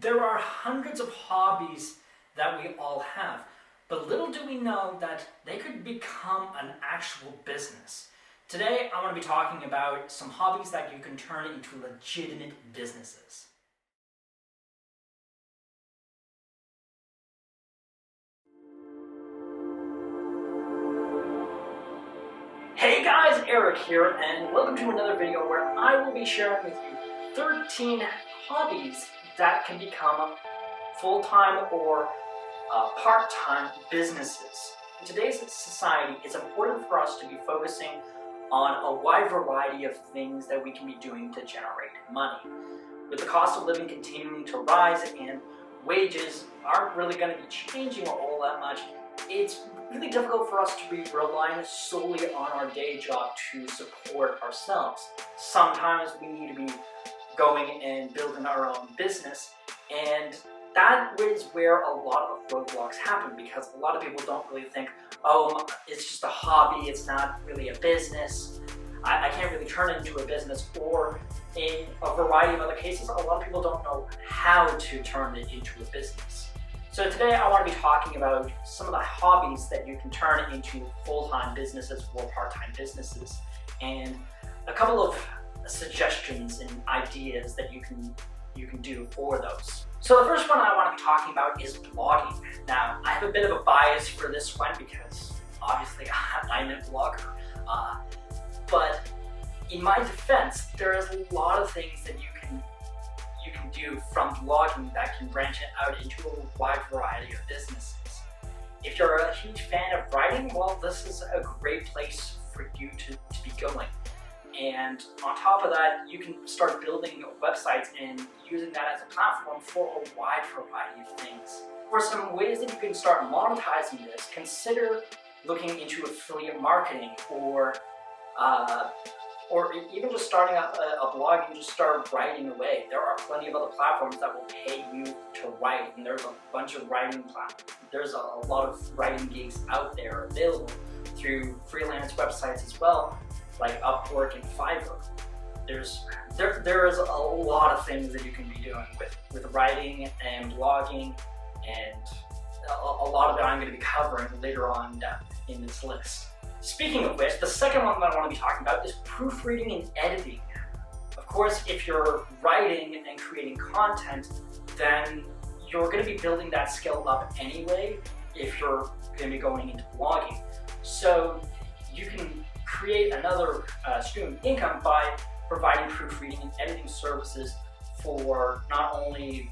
There are hundreds of hobbies that we all have, but little do we know that they could become an actual business. Today, I want to be talking about some hobbies that you can turn into legitimate businesses. Hey guys, Eric here, and welcome to another video where I will be sharing with you 13 hobbies that can become full-time or part-time businesses. In today's society, it's important for us to be focusing on a wide variety of things that we can be doing to generate money. With the cost of living continuing to rise and wages aren't really going to be changing all that much, it's really difficult for us to be relying solely on our day job to support ourselves. Sometimes we need to be going and building our own business, and that is where a lot of roadblocks happen, because a lot of people don't really think, oh, it's just a hobby, it's not really a business, I can't really turn it into a business, or in a variety of other cases, a lot of people don't know how to turn it into a business. So today I want to be talking about some of the hobbies that you can turn into full-time businesses or part-time businesses, and a couple of suggestions and ideas that you can do for those. So the first one I want to be talking about is blogging. Now, I have a bit of a bias for this one because obviously I'm a blogger, but in my defense, there is a lot of things that you can do from blogging that can branch it out into a wide variety of businesses. If you're a huge fan of writing, well, this is a great place for you to be going. And on top of that, you can start building websites and using that as a platform for a wide variety of things. For some ways that you can start monetizing this, consider looking into affiliate marketing, or even just starting up a blog and just start writing away. There are plenty of other platforms that will pay you to write, and there's a bunch of writing platforms. There's a lot of writing gigs out there available through freelance websites as well, like Upwork and Fiverr. There is a lot of things that you can be doing with writing and blogging, and a lot of it I'm going to be covering later on in this list. Speaking of which, the second one that I want to be talking about is proofreading and editing. Of course, if you're writing and creating content, then you're going to be building that skill up anyway if you're going to be going into blogging. So you can create another stream of income by providing proofreading and editing services for not only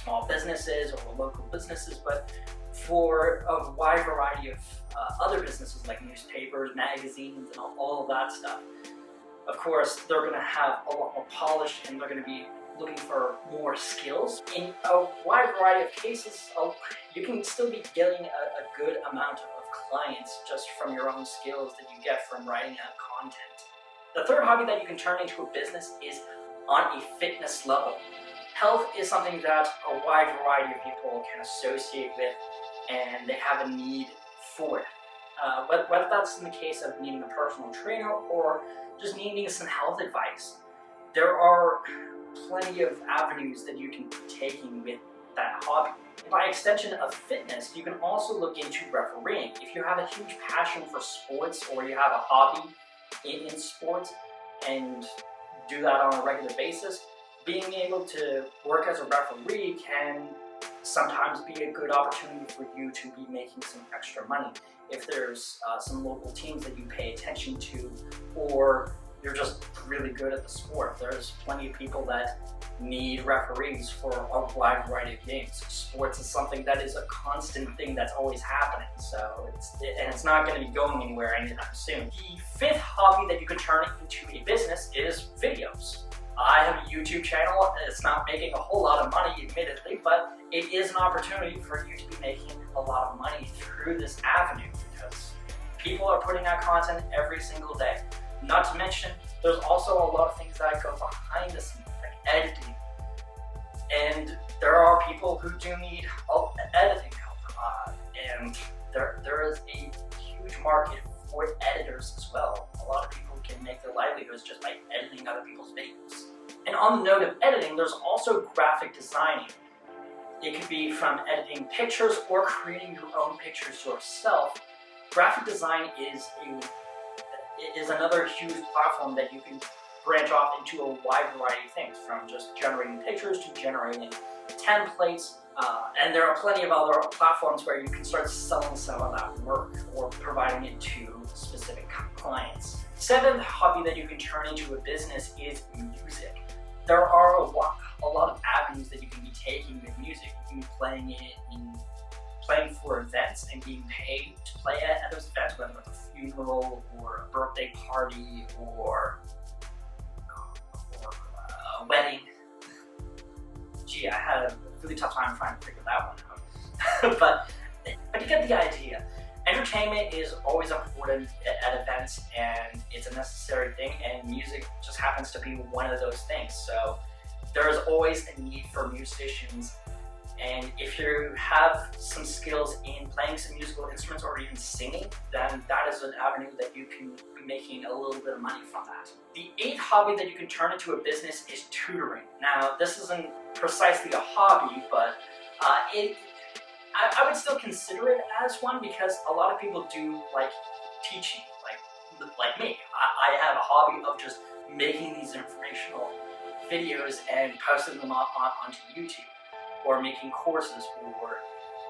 small businesses or local businesses, but for a wide variety of other businesses like newspapers, magazines, and all of that stuff. Of course, they're going to have a lot more polish, and they're going to be looking for more skills. In a wide variety of cases, you can still be getting a good amount of clients just from your own skills that you get from writing out content. The third hobby that you can turn into a business is on a fitness level. Health is something that a wide variety of people can associate with, and they have a need for it. Whether that's in the case of needing a personal trainer or just needing some health advice, there are plenty of avenues that you can be taking with that hobby. By extension of fitness, you can also look into refereeing. If you have a huge passion for sports, or you have a hobby in sports and do that on a regular basis, being able to work as a referee can sometimes be a good opportunity for you to be making some extra money. If there's some local teams that you pay attention to, or you're just really good at the sport, there's plenty of people that need referees for a wide variety of games. Sports is something that is a constant thing that's always happening, so it's not going to be going anywhere anytime soon. The fifth hobby that you can turn into a business is videos. I have a YouTube channel. It's not making a whole lot of money, admittedly, but it is an opportunity for you to be making a lot of money through this avenue, because people are putting out content every single day. Not to mention, there's also a lot of things that go behind the scenes, like editing. And there are people who do need editing help, and there is a huge market for editors as well. A lot of people can make their livelihoods just by editing other people's videos. And on the note of editing, there's also graphic designing. It could be from editing pictures or creating your own pictures yourself. Graphic design is another huge platform that you can branch off into a wide variety of things, from just generating pictures to generating templates. And there are plenty of other platforms where you can start selling some of that work or providing it to specific clients. Seventh hobby that you can turn into a business is music. There are a lot of avenues that you can be taking with music. You can be playing for events and being paid to play at those events, whether it's a funeral or a birthday party or a wedding. Gee, I had a really tough time trying to figure that one out. but you get the idea. Entertainment is always important at events, and it's a necessary thing, and music just happens to be one of those things. So there is always a need for musicians, and if you have some skills in playing some musical instruments or even singing, then that is an avenue that you can be making a little bit of money from that. The eighth hobby that you can turn into a business is tutoring. Now, this isn't precisely a hobby, but I would still consider it as one, because a lot of people do like teaching, like me. I have a hobby of just making these informational videos and posting them onto YouTube, or making courses or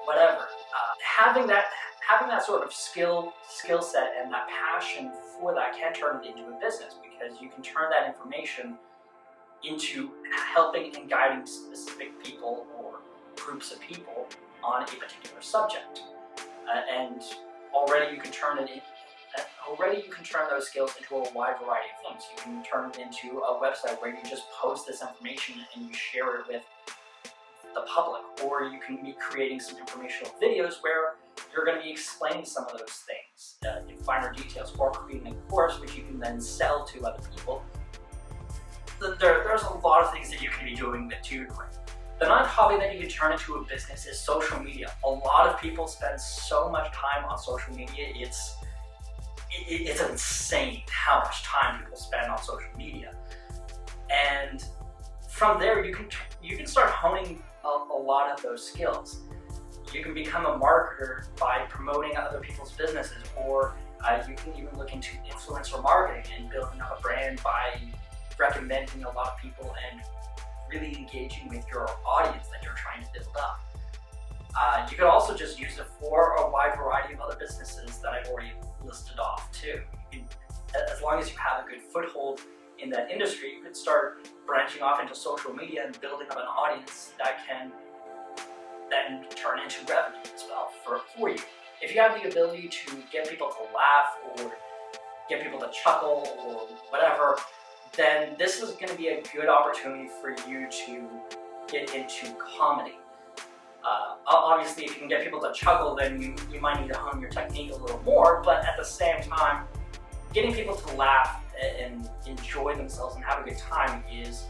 whatever. Having that sort of skill set and that passion for that can turn it into a business, because you can turn that information into helping and guiding specific people or groups of people on a particular subject. And already you can turn those skills into a wide variety of things. You can turn it into a website where you just post this information and you share it with the public, or you can be creating some informational videos where you're going to be explaining some of those things in finer details, or creating a course which you can then sell to other people. There's a lot of things that you can be doing with tutoring. The ninth hobby that you can turn into a business is social media. A lot of people spend so much time on social media. It's insane how much time people spend on social media. And from there, you can start honing a lot of those skills. You can become a marketer by promoting other people's businesses, or you can even look into influencer marketing and building up a brand by recommending a lot of people and really engaging with your audience that you're trying to build up. You could also just use it for a wide variety of other businesses that I've already listed off too. As long as you have a good foothold in that industry, you could start branching off into social media and building up an audience that can then turn into revenue as well for you. If you have the ability to get people to laugh or get people to chuckle or whatever, then this is going to be a good opportunity for you to get into comedy. Obviously, if you can get people to chuckle, then you might need to hone your technique a little more, but at the same time, getting people to laugh and enjoy themselves and have a good time is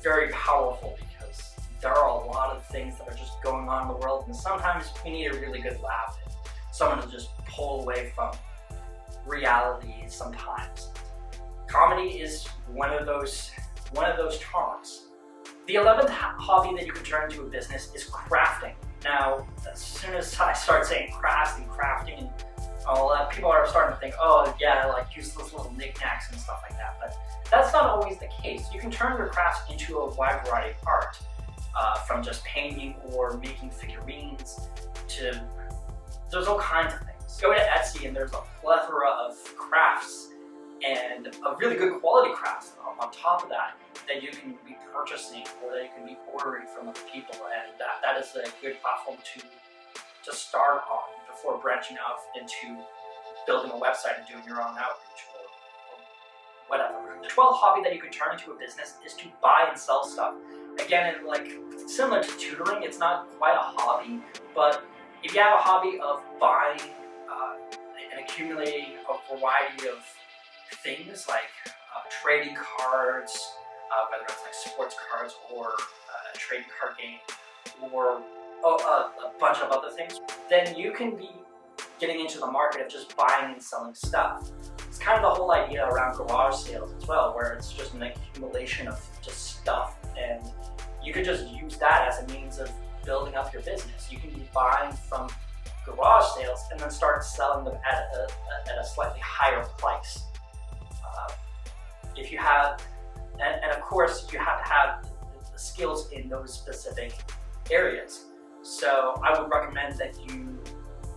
very powerful, because there are a lot of things that are just going on in the world, and sometimes we need a really good laugh and someone to just pull away from reality sometimes. Comedy is one of those charms. The 11th hobby that you can turn into a business is crafting. Now, as soon as I start saying crafting, people are starting to think, oh yeah, like useless little knickknacks and stuff like that. But that's not always the case. You can turn your crafts into a wide variety of art, from just painting or making figurines to, there's all kinds of things. Go to Etsy and there's a plethora of crafts and a really good quality crafts on top of that you can be purchasing or that you can be ordering from other people, and that is a good platform to start on before branching out into building a website and doing your own outreach or whatever. The 12th hobby that you can turn into a business is to buy and sell stuff. Again, similar to tutoring, it's not quite a hobby, but if you have a hobby of buying and accumulating a variety of things like trading cards, whether it's like sports cards or a trading card game or a bunch of other things, then you can be getting into the market of just buying and selling stuff. It's kind of the whole idea around garage sales as well, where it's just an accumulation of just stuff, and you could just use that as a means of building up your business. You can be buying from garage sales and then start selling them at a slightly higher price. If you have, and of course you have to have the skills in those specific areas. So I would recommend that you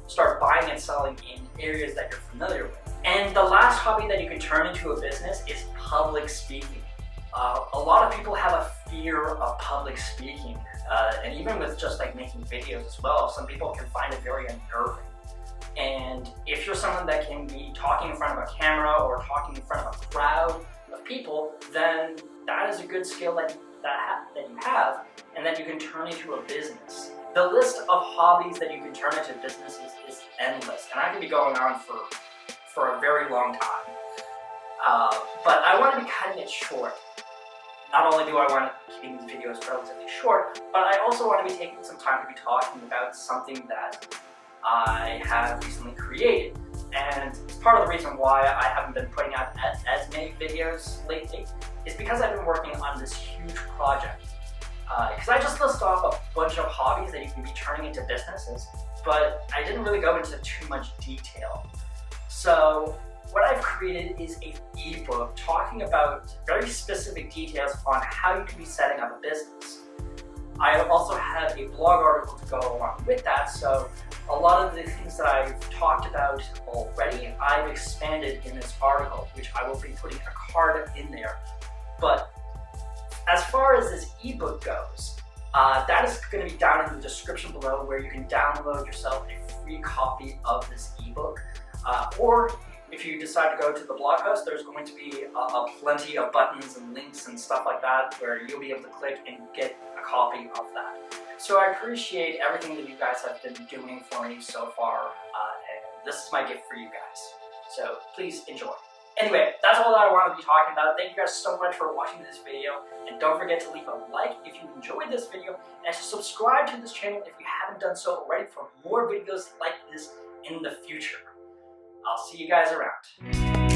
start buying and selling in areas that you're familiar with. And the last hobby that you can turn into a business is public speaking. A lot of people have a fear of public speaking, and even with just like making videos as well, some people can find it very unnerving. And if you're someone that can be talking in front of a camera or talking in front of a crowd of people, then that is a good skill that you have and that you can turn into a business. The list of hobbies that you can turn into businesses is endless, and I can be going on for a very long time. But I want to be cutting it short. Not only do I want to keep these videos relatively short, but I also want to be taking some time to be talking about something that I have recently created. And part of the reason why I haven't been putting out as many videos lately is because I've been working on this huge project. Because I just listed off a bunch of hobbies that you can be turning into businesses, but I didn't really go into too much detail. So what I've created is an ebook talking about very specific details on how you can be setting up a business. I also have a blog article to go along with that, so a lot of the things that I've talked about already, I've expanded in this article, which I will be putting a card in there. But as far as this ebook goes, that is going to be down in the description below, where you can download yourself a free copy of this ebook. Or if you decide to go to the blog post, there's going to be plenty of buttons and links and stuff like that where you'll be able to click and get a copy of that. So I appreciate everything that you guys have been doing for me so far, and this is my gift for you guys. So please enjoy. Anyway, that's all that I want to be talking about. Thank you guys so much for watching this video, and don't forget to leave a like if you enjoyed this video, and to subscribe to this channel if you haven't done so already for more videos like this in the future. I'll see you guys around.